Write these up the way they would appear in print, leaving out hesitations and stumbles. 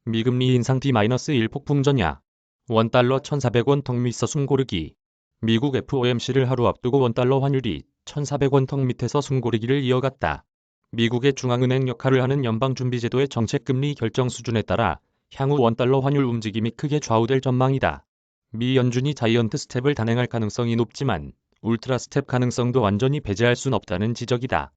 미금리 인상 D-1 폭풍 전야. 원달러 1,400원 턱 밑서 숨고르기. 미국 FOMC를 하루 앞두고 원달러 환율이 1,400원 턱 밑에서 숨고르기를 이어갔다. 미국의 중앙은행 역할을 하는 연방준비제도의 정책금리 결정 수준에 따라 향후 원달러 환율 움직임이 크게 좌우될 전망이다. 미 연준이 자이언트 스텝을 단행할 가능성이 높지만 울트라 스텝 가능성도 완전히 배제할 순 없다는 지적이다.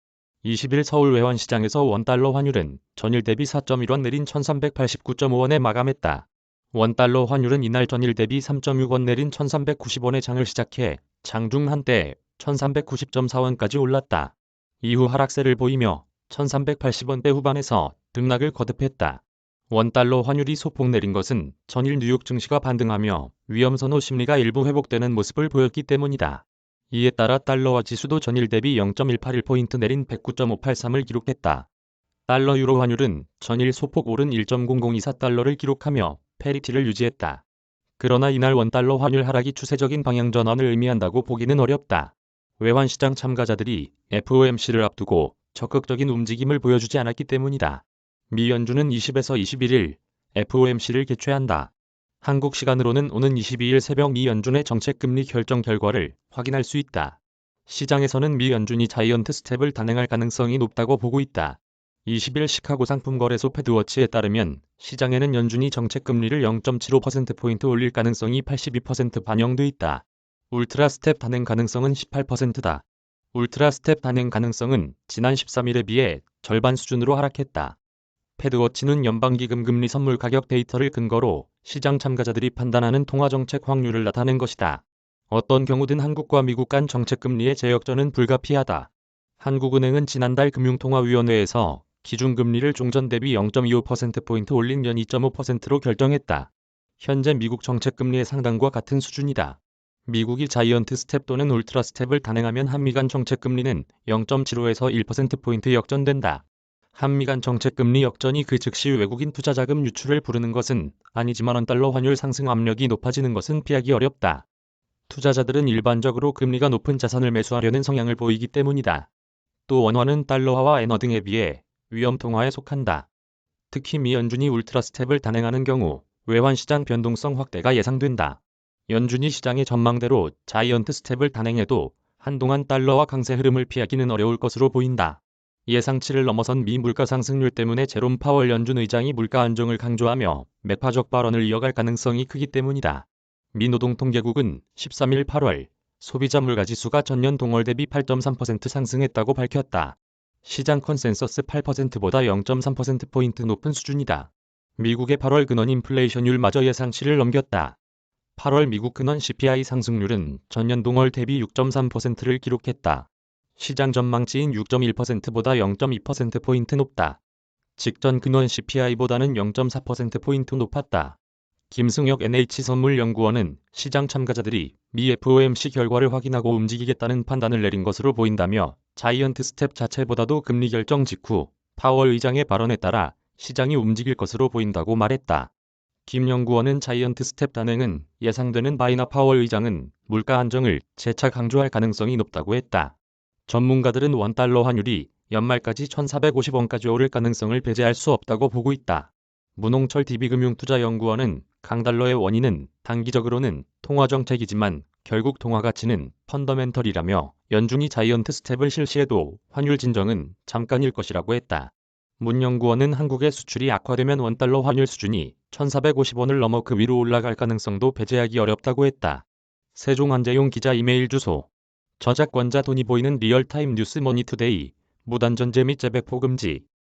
20일 서울 외환시장에서 원달러 환율은 전일 대비 4.1원 내린 1,389.5원에 마감했다. 원달러 환율은 이날 전일 대비 3.6원 내린 1,390원에 장을 시작해 장중 한때 1,390.4원까지 올랐다. 이후 하락세를 보이며 1,380원대 후반에서 등락을 거듭했다. 원달러 환율이 소폭 내린 것은 전일 뉴욕 증시가 반등하며 위험선호 심리가 일부 회복되는 모습을 보였기 때문이다. 이에 따라 달러화 지수도 전일 대비 0.181포인트 내린 109.583을 기록했다. 달러 유로 환율은 전일 소폭 오른 1.0024달러를 기록하며 패리티를 유지했다. 그러나 이날 원달러 환율 하락이 추세적인 방향 전환을 의미한다고 보기는 어렵다. 외환시장 참가자들이 FOMC를 앞두고 적극적인 움직임을 보여주지 않았기 때문이다. 미 연준은 20에서 21일 FOMC를 개최한다. 한국 시간으로는 오는 22일 새벽 미 연준의 정책금리 결정 결과를 확인할 수 있다. 시장에서는 미 연준이 자이언트 스텝을 단행할 가능성이 높다고 보고 있다. 20일 시카고 상품거래소 패드워치에 따르면 시장에는 연준이 정책금리를 0.75%포인트 올릴 가능성이 82% 반영돼 있다. 울트라 스텝 단행 가능성은 18%다. 울트라 스텝 단행 가능성은 지난 13일에 비해 절반 수준으로 하락했다. 패드워치는 연방기금 금리 선물 가격 데이터를 근거로 시장 참가자들이 판단하는 통화정책 확률을 나타낸 것이다. 어떤 경우든 한국과 미국 간 정책금리의 재역전은 불가피하다. 한국은행은 지난달 금융통화위원회에서 기준금리를 종전 대비 0.25%포인트 올린 연 2.5%로 결정했다. 현재 미국 정책금리의 상단과 같은 수준이다. 미국이 자이언트 스텝 또는 울트라 스텝을 단행하면 한미 간 정책금리는 0.75에서 1%포인트 역전된다. 한미 간 정책금리 역전이 그 즉시 외국인 투자자금 유출을 부르는 것은 아니지만 원달러 환율 상승 압력이 높아지는 것은 피하기 어렵다. 투자자들은 일반적으로 금리가 높은 자산을 매수하려는 성향을 보이기 때문이다. 또 원화는 달러화와 엔화 등에 비해 위험통화에 속한다. 특히 미 연준이 울트라 스텝을 단행하는 경우 외환시장 변동성 확대가 예상된다. 연준이 시장의 전망대로 자이언트 스텝을 단행해도 한동안 달러화 강세 흐름을 피하기는 어려울 것으로 보인다. 예상치를 넘어선 미 물가 상승률 때문에 제롬 파월 연준 의장이 물가 안정을 강조하며 매파적 발언을 이어갈 가능성이 크기 때문이다. 미 노동통계국은 13일 8월 소비자 물가지수가 전년 동월 대비 8.3% 상승했다고 밝혔다. 시장 컨센서스 8%보다 0.3%포인트 높은 수준이다. 미국의 8월 근원 인플레이션율마저 예상치를 넘겼다. 8월 미국 근원 CPI 상승률은 전년 동월 대비 6.3%를 기록했다. 시장 전망치인 6.1%보다 0.2%포인트 높다. 직전 근원 CPI보다는 0.4%포인트 높았다. 김승혁 NH선물연구원은 시장 참가자들이 미 FOMC 결과를 확인하고 움직이겠다는 판단을 내린 것으로 보인다며 자이언트 스텝 자체보다도 금리 결정 직후 파월 의장의 발언에 따라 시장이 움직일 것으로 보인다고 말했다. 김 연구원은 자이언트 스텝 단행은 예상되는 바이나 파월 의장은 물가 안정을 재차 강조할 가능성이 높다고 했다. 전문가들은 원달러 환율이 연말까지 1,450원까지 오를 가능성을 배제할 수 없다고 보고 있다. 문홍철 DB금융투자연구원은 강달러의 원인은 단기적으로는 통화정책이지만 결국 통화가치는 펀더멘털이라며 연준이 자이언트 스텝을 실시해도 환율 진정은 잠깐일 것이라고 했다. 문 연구원은 한국의 수출이 악화되면 원달러 환율 수준이 1,450원을 넘어 그 위로 올라갈 가능성도 배제하기 어렵다고 했다. 세종안재용 기자 이메일 주소. 저작권자 돈이 보이는 리얼타임 뉴스 머니투데이. 무단전제 및 재배포 금지.